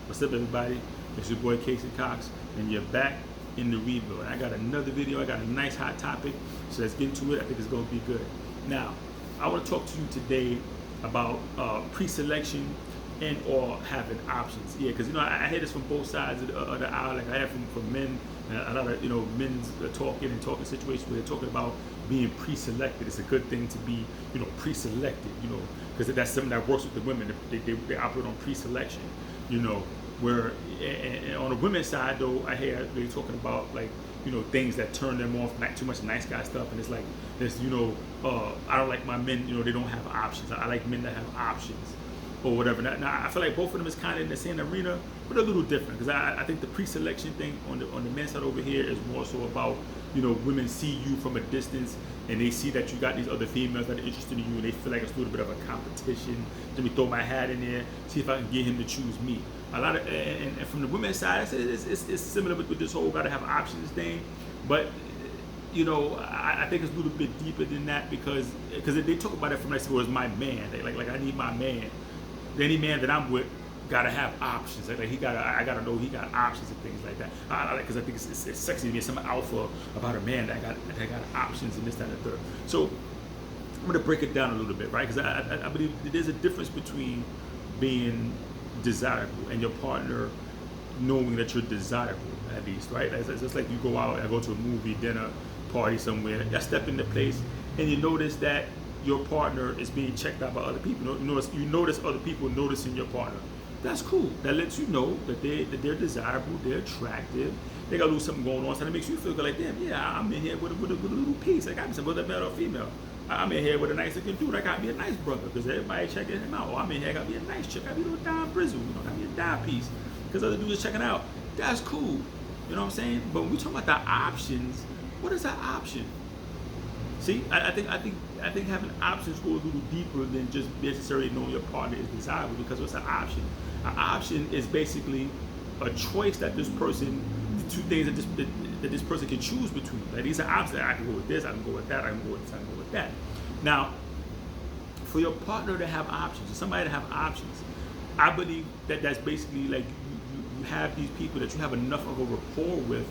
What's up, everybody? It's your boy Casey Cox, and you're back in the rebuild. I got another video. I got a nice hot topic, so let's get into it. I think it's going to be good. Now, I want to talk to you today about pre-selection and or having options. Yeah, because I hear this from both sides of the aisle. Like I hear from men, a lot of men's talking situations where they're talking about being pre-selected. It's a good thing to be pre-selected. Because that's something that works with the women. They operate on pre-selection. Where and on the women's side though, I hear they're talking about like things that turn them off, not too much nice guy stuff, and it's like this I don't like my men, they don't have options. I like men that have options or whatever. Now I feel like both of them is kind of in the same arena, but a little different, because I think the pre-selection thing on the men's side over here is more so about women see you from a distance and they see that you got these other females that are interested in you, and they feel like it's a little bit of a competition. Let me throw my hat in there, see if I can get him to choose me. A lot of and from the women's side, it's similar with this whole gotta have options thing, but I think it's a little bit deeper than that, because they talk about it from like, well, it's my man. They like I need my man. Any man that I'm with gotta have options. Like I gotta know he got options and things like that. Because I think it's sexy to be some alpha about a man that got options and this, that, and the third. So I'm gonna break it down a little bit, right? Because I believe there's a difference between being desirable and your partner knowing that you're desirable, at least, right? It's just like you go out and go to a movie, dinner, party somewhere. You step into place and you notice that your partner is being checked out by other people. You notice other people noticing your partner. That's cool. That lets you know that they're desirable, they're attractive, they got a little something going on, so that makes you feel good. Like, damn, yeah, I'm in here with a little piece. I got me some other male or female. I'm in here with a nice looking dude. I got me a nice brother, because everybody checking him out. Or I'm in here, I got me a nice chick. I got me a little dime brizzle. Got me a dime piece, because other dudes are checking out. That's cool. You know what I'm saying? But when we talk about the options, what is that option? See, I think having options go a little deeper than just necessarily knowing your partner is desirable, because what's an option? An option is basically a choice that this person, two things that this person can choose between. Like, these are options. I can go with this, I can go with that, I can go with this, I can go with that. Now, for your partner to have options, or somebody to have options, I believe that that's basically like you have these people that you have enough of a rapport with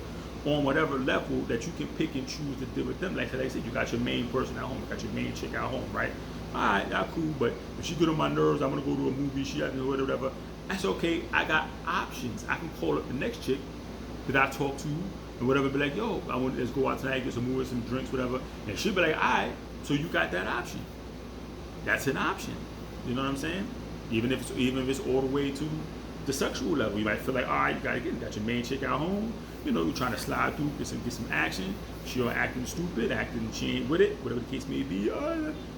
on whatever level that you can pick and choose to deal with them. Like I said, you got your main person at home, you got your main chick at home, right? All right, that's cool, but if she good on my nerves, I'm gonna go to a movie, she has to whatever. That's okay. I got options. I can call up the next chick that I talk to and whatever, be like, yo, let's go out tonight, get some movies, some drinks, whatever. And she'll be like, all right, so you got that option. That's an option. You know what I'm saying? Even if it's all the way to the sexual level, you might feel like, all right, you got your main chick at home. You're trying to slide through, get some action. She acting stupid, acting she ain't with it, whatever the case may be.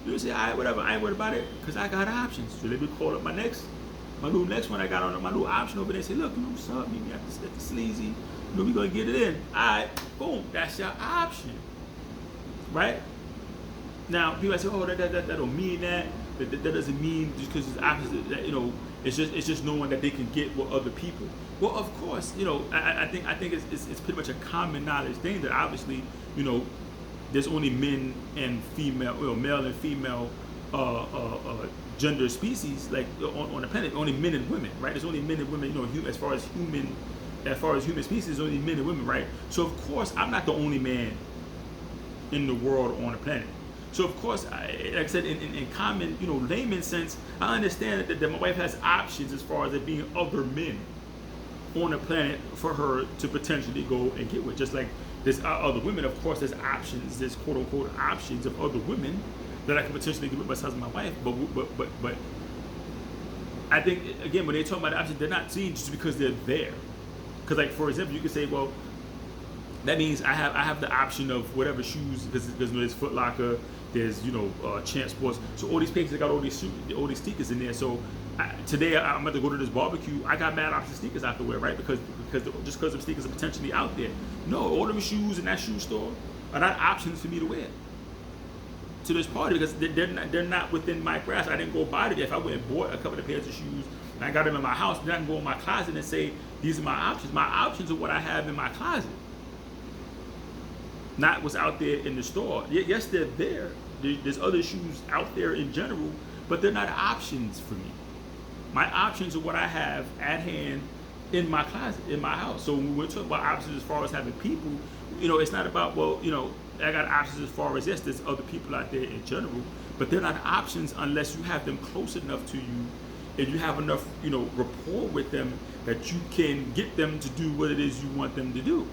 You say, all right, whatever, I ain't worried about it, because I got options. So let me call up my little next one I got on my little option over there. Say, look, what's up? Meet me at the sleazy. We gonna get it in. All right, boom, that's your option, right? Now people say, oh, that don't mean that. That doesn't mean just because it's opposite. That, it's just knowing that they can get with other people. Well, of course, I think it's pretty much a common knowledge thing that obviously, there's only men and female, male and female gender species like on the planet. Only men and women, right? There's only men and women. As far as human species, there's only men and women, right? So of course, I'm not the only man in the world on the planet. So of course, like I said, in common, layman sense, I understand that my wife has options as far as there being other men on the planet for her to potentially go and get with. Just like there's other women, of course, there's options, there's quote unquote options of other women that I can potentially get with besides my wife. But I think, again, when they talk about the options, they're not seen just because they're there. Because, like, for example, you could say, well, that means I have the option of whatever shoes, because there's Foot Locker, there's Champ Sports, so all these places got all these sneakers in there. So today I'm about to go to this barbecue. I got mad options sneakers out to wear, right? Because the sneakers are potentially out there. No, all them shoes in that shoe store are not options for me to wear to this party, because they're not within my grasp. I didn't go buy it. If I went and bought a couple of pairs of shoes and I got them in my house, then I can go in my closet and say, these are my options. My options are what I have in my closet, not what's out there in the store. Yes, they're there. There's other shoes out there in general, but they're not options for me. My options are what I have at hand in my closet, in my house. So when we're talking about options as far as having people, it's not about, well, I got options as far as, yes, there's other people out there in general, but they're not options unless you have them close enough to you and you have enough, rapport with them that you can get them to do what it is you want them to do.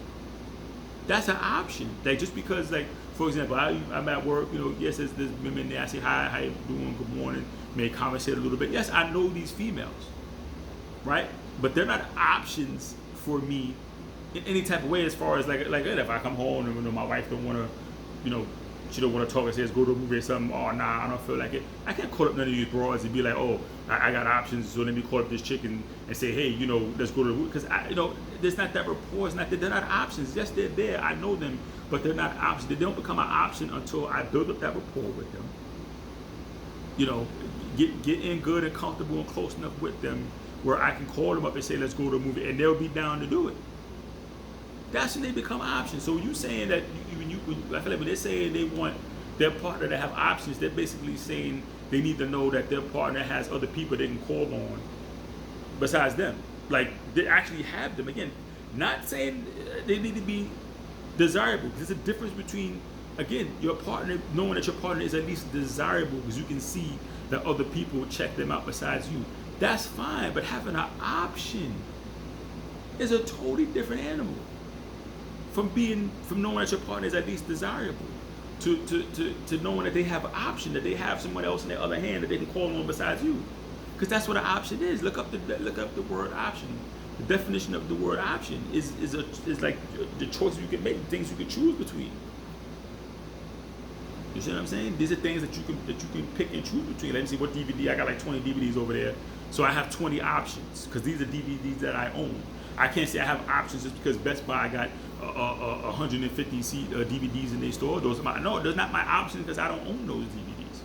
That's an option. Like, just because, like, for example, I'm at work, yes, there's women there, I say, hi, how you doing, good morning, may conversate a little bit. Yes, I know these females, right? But they're not options for me in any type of way, as far as like if I come home and my wife don't want to, she don't want to talk and says go to a movie or something. Oh, nah, I don't feel like it. I can't call up none of these broads and be like, oh, I got options, so let me call up this chick and say, hey, let's go to the movie. Because there's not that rapport. It's not that they're not options. Yes, they're there. I know them, but they're not options. They don't become an option until I build up that rapport with them. Get in good and comfortable and close enough with them where I can call them up and say, let's go to a movie, and they'll be down to do it. That's when they become options. So you saying that I feel like when they're saying they want their partner to have options, they're basically saying they need to know that their partner has other people they can call on besides them. Like, they actually have them. Again, not saying they need to be desirable. There's a difference between, again, your partner, knowing that your partner is at least desirable because you can see that other people check them out besides you. That's fine, but having an option is a totally different animal. From knowing that your partner is at least desirable, to knowing that they have an option, that they have someone else in their other hand that they can call on besides you, because that's what an option is. Look up the word option. The definition of the word option is like the choices you can make, things you can choose between. You see what I'm saying? These are things that you can pick and choose between. Let me see what DVD. I got like 20 DVDs over there, so I have 20 options because these are DVDs that I own. I can't say I have options just because Best Buy got 150 DVDs in their store. Those are those not my options because I don't own those DVDs.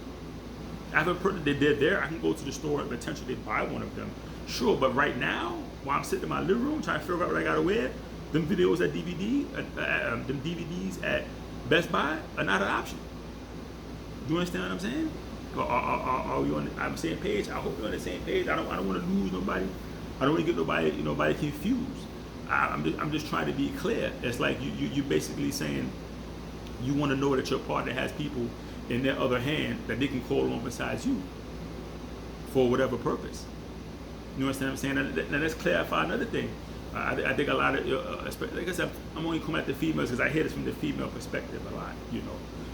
I have they're there. I can go to the store and potentially buy one of them. Sure, but right now, while I'm sitting in my living room trying to figure out what I gotta wear, them videos at them DVDs at Best Buy are not an option. You understand what I'm saying? Are we on the same page? I hope you're on the same page. I don't want to lose nobody. I don't want to get nobody confused. I'm just trying to be clear. It's like you basically saying you want to know that your partner has people in their other hand that they can call on besides you for whatever purpose. You understand what I'm saying? Now let's clarify another thing. I think a lot of, like I said, I'm only coming at the females because I hear this from the female perspective a lot,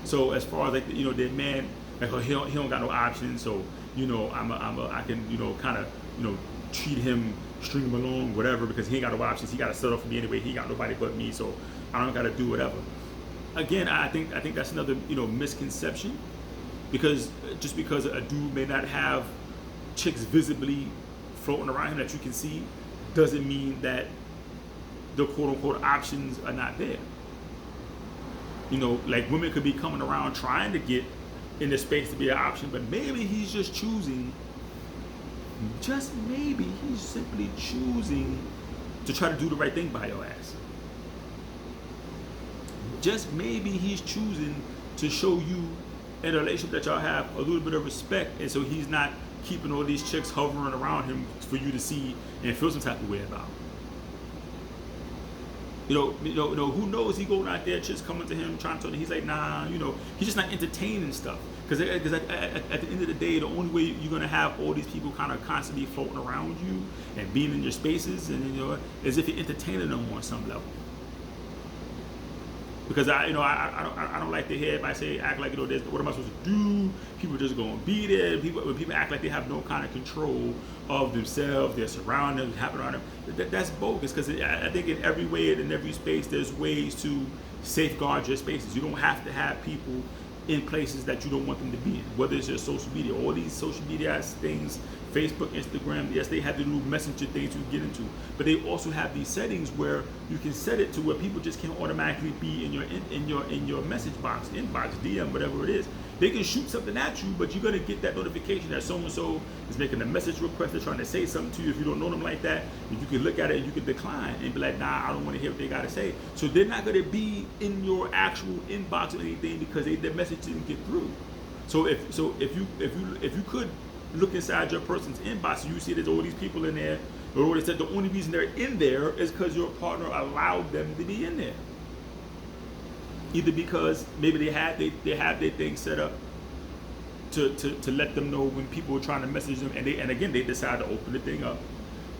So as far as like, their man, like, he don't got no options, so, I can, kind of, treat him, string him along, whatever, because he ain't got no options. He got to settle for me anyway. He got nobody but me, so I don't got to do whatever. Again, I think that's another, misconception, because just because a dude may not have chicks visibly floating around him that you can see, doesn't mean that the quote-unquote options are not there. Like, women could be coming around trying to get in the space to be an option, but maybe he's just choosing, just maybe he's simply choosing to try to do the right thing by your ass. Just maybe he's choosing to show you in a relationship that y'all have a little bit of respect, and so he's not keeping all these chicks hovering around him for you to see and feel some type of way about. Who knows? He going out there, chicks coming to him, trying to tell him, he's like, nah, he's just not entertaining stuff. Because at the end of the day, the only way you're gonna have all these people kind of constantly floating around you and being in your spaces, and is if you're entertaining them on some level. Because I don't like to hear everybody act like, what am I supposed to do? People just gonna be there. When people act like they have no kind of control of themselves, their surroundings, happen around them. That's bogus. Because I think in every way and in every space, there's ways to safeguard your spaces. You don't have to have people in places that you don't want them to be in. Whether it's your social media, all these social media things, Facebook, Instagram, yes, they have the little messenger things you get into, but they also have these settings where you can set it to where people just can't automatically be in your message box, inbox, DM, whatever it is. They can shoot something at you, but you're gonna get that notification that so-and-so is making a message request, they're trying to say something to you. If you don't know them like that, you can look at it and you can decline and be like, nah, I don't want to hear what they gotta say. So they're not gonna be in your actual inbox or anything because their message didn't get through. So if you could look inside your person's inbox and you see there's all these people in there Or they said the only reason they're in there is because your partner allowed them to be in there. Either because maybe they have their thing set up to let them know when people were trying to message them, and again they decide to open the thing up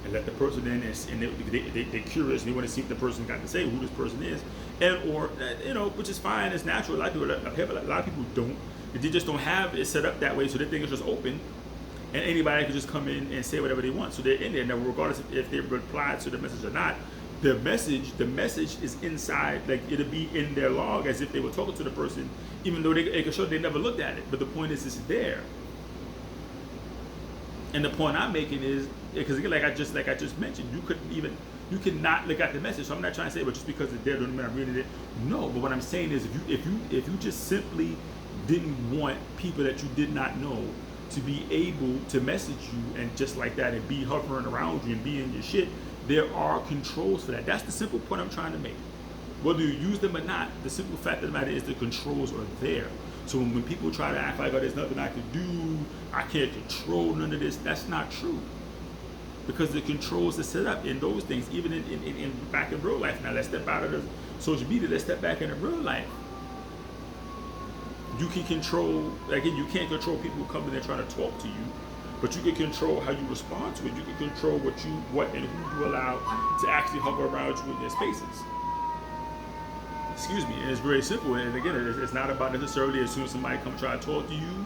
and let the person in, and they're curious and they want to see if the person got to say who this person is, and or which is fine, it's natural. A lot of people don't. They just don't have it set up that way, so their thing is just open, and anybody can just come in and say whatever they want. So they're in there now, regardless if they replied to the message or not. The message is inside, like it'll be in their log as if they were talking to the person, even though they can show they never looked at it. But the point is, it's there. And the point I'm making is, because again, like I just mentioned, you cannot look at the message. So I'm not trying to say, but just because it's there doesn't mean I'm reading it. No, but what I'm saying is, if you just simply didn't want people that you did not know to be able to message you and just like that and be hovering around you and be in your shit, there are controls for that. That's the simple point I'm trying to make. Whether you use them or not, the simple fact of the matter is the controls are there. So when people try to act like, oh, there's nothing I can do, I can't control none of this, that's not true. Because the controls are set up in those things, even in back in real life. Now let's step out of the social media, let's step back into real life. You can control, again, you can't control people who come in there trying to talk to you, but you can control how you respond to it. You can control what and who you allow to actually hover around you in your spaces. Excuse me, and it's very simple. And again, it's not about necessarily as soon as somebody come try to talk to you,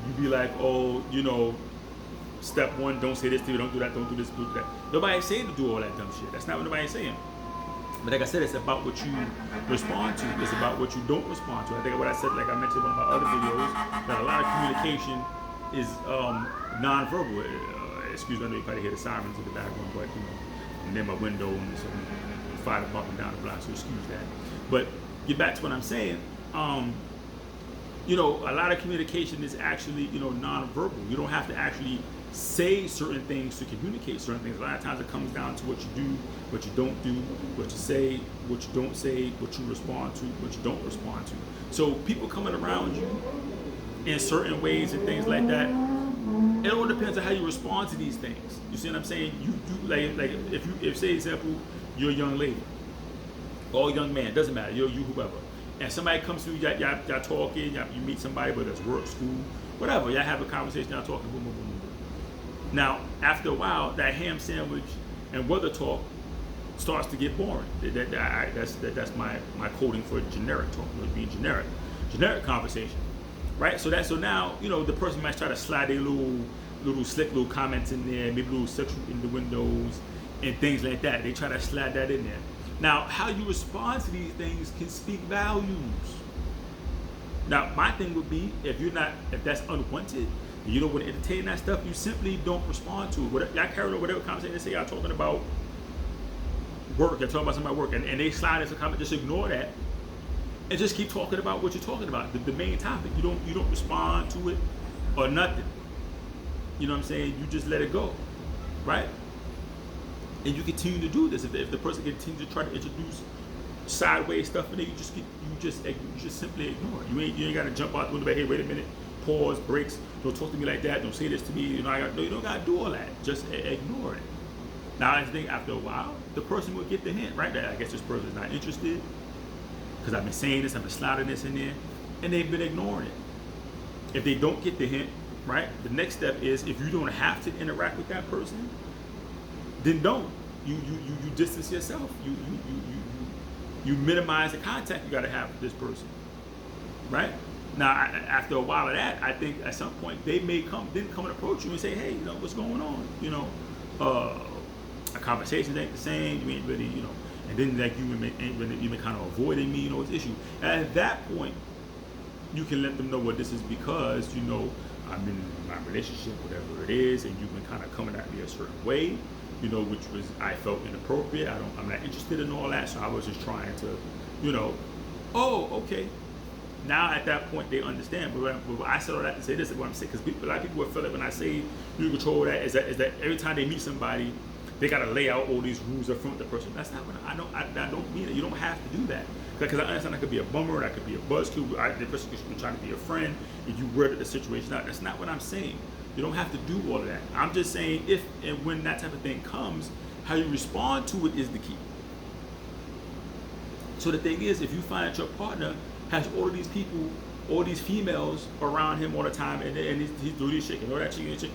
you be like, oh, step one, don't say this to you, don't do that, don't do this, don't do that. Nobody's saying to do all that dumb shit. That's not what nobody's saying. But like I said, it's about what you respond to. It's about what you don't respond to. I think what I said, like I mentioned in one of my other videos, that a lot of communication is non-verbal. Excuse me, I know you probably hear the sirens in the background, but I'm near my window and some fire department down the block, so excuse that. But get back to what I'm saying. A lot of communication is actually, non-verbal. You don't have to actually say certain things to communicate certain things. A lot of times it comes down to what you do, what you don't do, what you say, what you don't say, what you respond to, what you don't respond to. So people coming around you in certain ways and things like that, it all depends on how you respond to these things. You see what I'm saying? You do like if say example, you're a young lady, or a young man, doesn't matter, you whoever, and somebody comes through, y'all talking, you meet somebody, whether it's work, school, whatever, y'all have a conversation, y'all talking, boom, boom, boom, boom. Now, after a while, that ham sandwich and weather talk starts to get boring. That's my coding for generic talk, being generic conversation, right? So now the person might try to slide their little slick little comments in there, maybe little sexual innuendos and things like that. They try to slide that in there. Now, how you respond to these things can speak volumes. Now, my thing would be, if that's unwanted, you don't want to entertain that stuff, you simply don't respond to it. Y'all carry on whatever conversation they say, y'all talking about work, you're talking about somebody work, and they slide into a comment, just ignore that and just keep talking about what you're talking about, the main topic. You don't respond to it or nothing. You know what I'm saying? You just let it go, right? And you continue to do this. If the person continues to try to introduce sideways stuff in there, you just simply ignore it. You ain't got to jump out the window, hey, wait a minute, pause, breaks, don't talk to me like that, don't say this to me, you don't got to do all that. Just ignore it. Now, I think after a while, the person will get the hint, right? That I guess this person is not interested because I've been saying this, I've been sliding this in there, and they've been ignoring it. If they don't get the hint, right, the next step is, if you don't have to interact with that person, then don't. You distance yourself. You minimize the contact you got to have with this person, right? Now, after a while of that, I think at some point they may come and approach you and say, hey, what's going on? A conversation ain't the same. You ain't really, and then like you may kind of avoiding me, it's issue. And at that point, you can let them know what this is because I'm in my relationship, whatever it is, and you've been kind of coming at me a certain way, which was, I felt inappropriate. I'm not interested in all that, so I was just trying to, oh, okay. Now at that point they understand. But I said all that to say this is what I'm saying, because a lot of people will feel like when I say you control that is that every time they meet somebody, they gotta lay out all these rules up front of the person. That's not what I don't mean it. You don't have to do that. Because I understand that could be a bummer, that could be a buzzkill. The person could be trying to be a friend, and you worded the situation out. That's not what I'm saying. You don't have to do all of that. I'm just saying if and when that type of thing comes, how you respond to it is the key. So the thing is, if you find that your partner has all of these people, all these females around him all the time, and he's doing this shit and all that shit,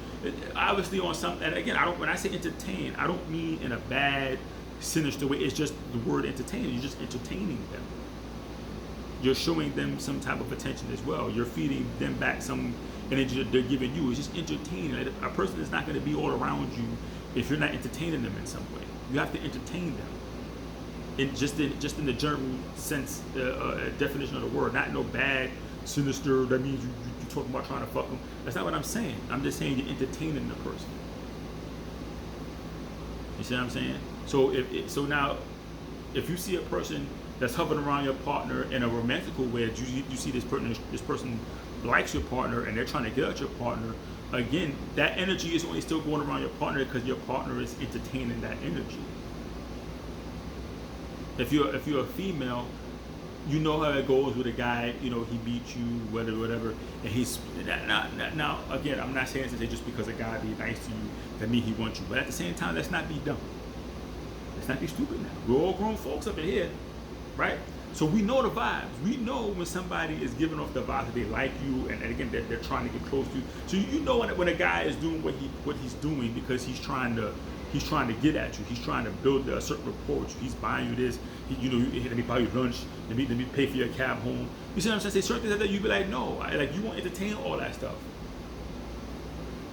obviously on some, and again, when I say entertain, I don't mean in a bad, sinister way. It's just the word entertain. You're just entertaining them. You're showing them some type of attention as well. You're feeding them back some energy that they're giving you. It's just entertaining. Like, a person is not going to be all around you if you're not entertaining them in some way. You have to entertain them. Just in the general sense, definition of the word, not no bad, sinister. That means you're talking about trying to fuck them. That's not what I'm saying. I'm just saying you're entertaining the person. You see what I'm saying? So now, if you see a person that's hovering around your partner in a romantical way, you see this person likes your partner and they're trying to get at your partner. Again, that energy is only still going around your partner because your partner is entertaining that energy. If you're a female, you know how it goes with a guy. You know, he beats you, whatever, and he's now. Again, I'm not saying to say just because a guy be nice to you that means he wants you, but at the same time, let's not be dumb. Let's not be stupid now. We're all grown folks up in here, right? So we know the vibes. We know when somebody is giving off the vibe that they like you, and again, they're trying to get close to you. So you know when a guy is doing what he's doing because he's trying to get at you. He's trying to build a certain rapport with you. He's buying you this. Let me buy you lunch. Let me pay for your cab home. You see what I'm saying? Say certain things like that. You be like, no, you won't entertain all that stuff.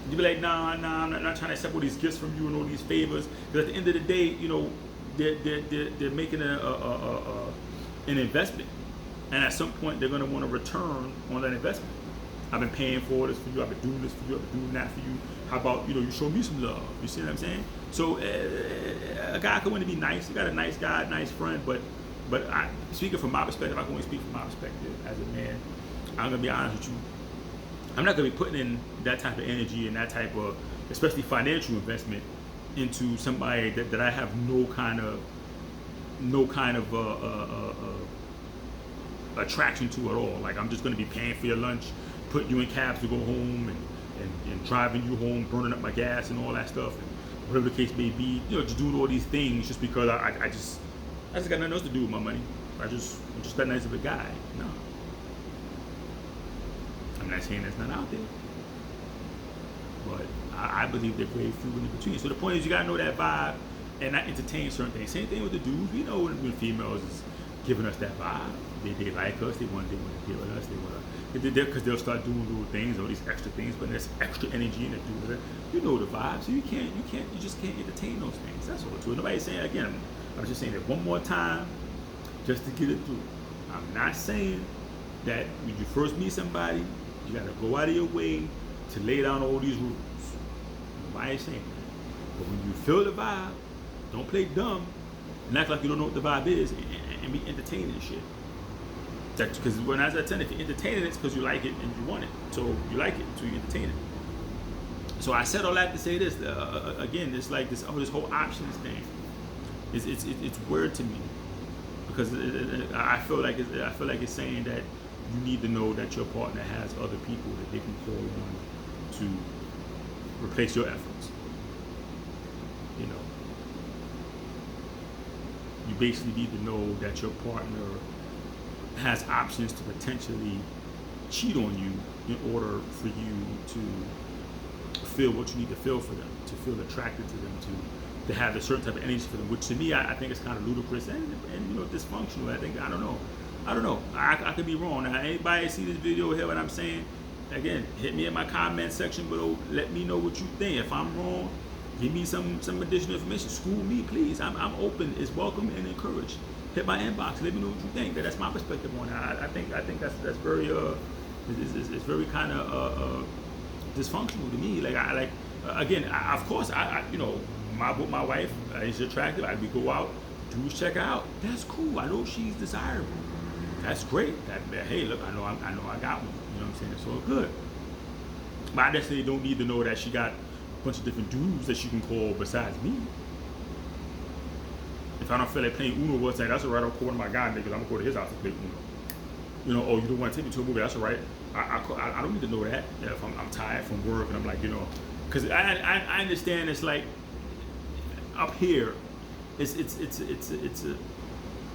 You be like, nah, I'm not trying to accept all these gifts from you and all these favors. Because at the end of the day, you know, they're making an investment, and at some point they're going to want a return on that investment. I've been paying for this for you. I've been doing this for you. I've been doing that for you. How about, you show me some love? You see what I'm saying? So a guy can want to be nice. You got a nice guy, nice friend, but speaking from my perspective, I can only speak from my perspective as a man. I'm gonna be honest with you. I'm not gonna be putting in that type of energy and that type of, especially financial investment, into somebody that I have no kind of attraction to at all. Like, I'm just gonna be paying for your lunch, putting you in cabs to go home, and driving you home, burning up my gas and all that stuff, and whatever the case may be. Just doing all these things just because I just got nothing else to do with my money. I'm just that nice of a guy. No. I'm not saying that's not out there, but I believe they're very few in between. So the point is, you gotta know that vibe and not entertain certain things. Same thing with the dudes. We know when females is giving us that vibe. They like us. They want to deal with us. Because they'll start doing little things, all these extra things, but there's extra energy in it. You know the vibe, so you just can't entertain those things. That's all it's doing. Nobody's saying, again, I'm just saying it one more time, just to get it through. I'm not saying that when you first meet somebody, you gotta go out of your way to lay down all these rules. Nobody's saying that. But when you feel the vibe, don't play dumb and act like you don't know what the vibe is and be entertaining shit. Because when I said, if you're entertaining it, it's because you like it and you want it. So you like it, so you entertain it. So I said all that to say this. Again, it's like this whole options thing. It's weird to me because I feel like it's saying that you need to know that your partner has other people that they can call on to replace your efforts. You basically need to know that your partner has options to potentially cheat on you in order for you to feel what you need to feel for them, to feel attracted to them, to have a certain type of energy for them, which to me I think is kind of ludicrous and dysfunctional. I don't know. I could be wrong. Now, anybody see this video, hear what I'm saying? Again, hit me in my comment section below. Let me know what you think. If I'm wrong, give me some additional information. School me, please. I'm open. It's welcome and encouraged. Hit my inbox. Let me know what you think. That's my perspective on it. I think that's very it's very kind of dysfunctional to me. Of course my wife is attractive. We go out, dudes check her out. That's cool. I know she's desirable. That's great. Hey, look, I know I got one. You know what I'm saying? It's all good. But I necessarily don't need to know that she got a bunch of different dudes that she can call besides me. If I don't feel like playing Uno, that's all right. I'll call one of my guy niggas. I'm gonna go to his house and play Uno. You don't want to take me to a movie. That's all right. I don't need to know that. If I'm tired from work and I'm like, because I understand it's like up here, it's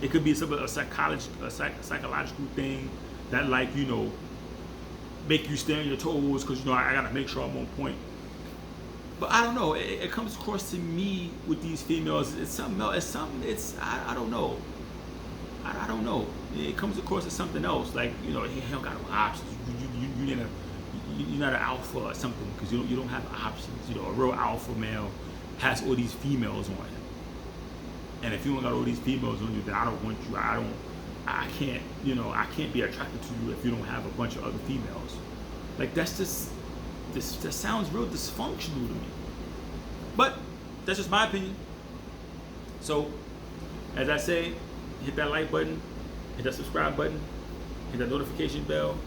it could be a psychological thing that like make you stay on your toes because I gotta make sure I'm on point. But I don't know. It comes across to me with these females. It's something else. It's something. I don't know. I don't know. It comes across as something else. Like he don't got no options. You're not an alpha or something because you don't have options. A real alpha male has all these females on him. And if you don't got all these females on you, then I don't want you. I can't. I can't be attracted to you if you don't have a bunch of other females. Like that's just. That sounds real dysfunctional to me. But that's just my opinion. So, as I say, hit that like button, hit that subscribe button, hit that notification bell,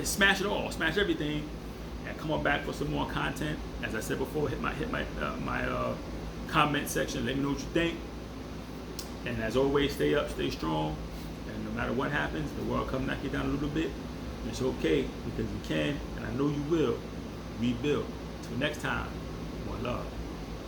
smash it all, smash everything, and come on back for some more content. As I said before, hit my comment section. Let me know what you think. And as always, stay up, stay strong, and no matter what happens, the world come knock you down a little bit. It's okay because you can, and I know you will rebuild. Till next time, more love.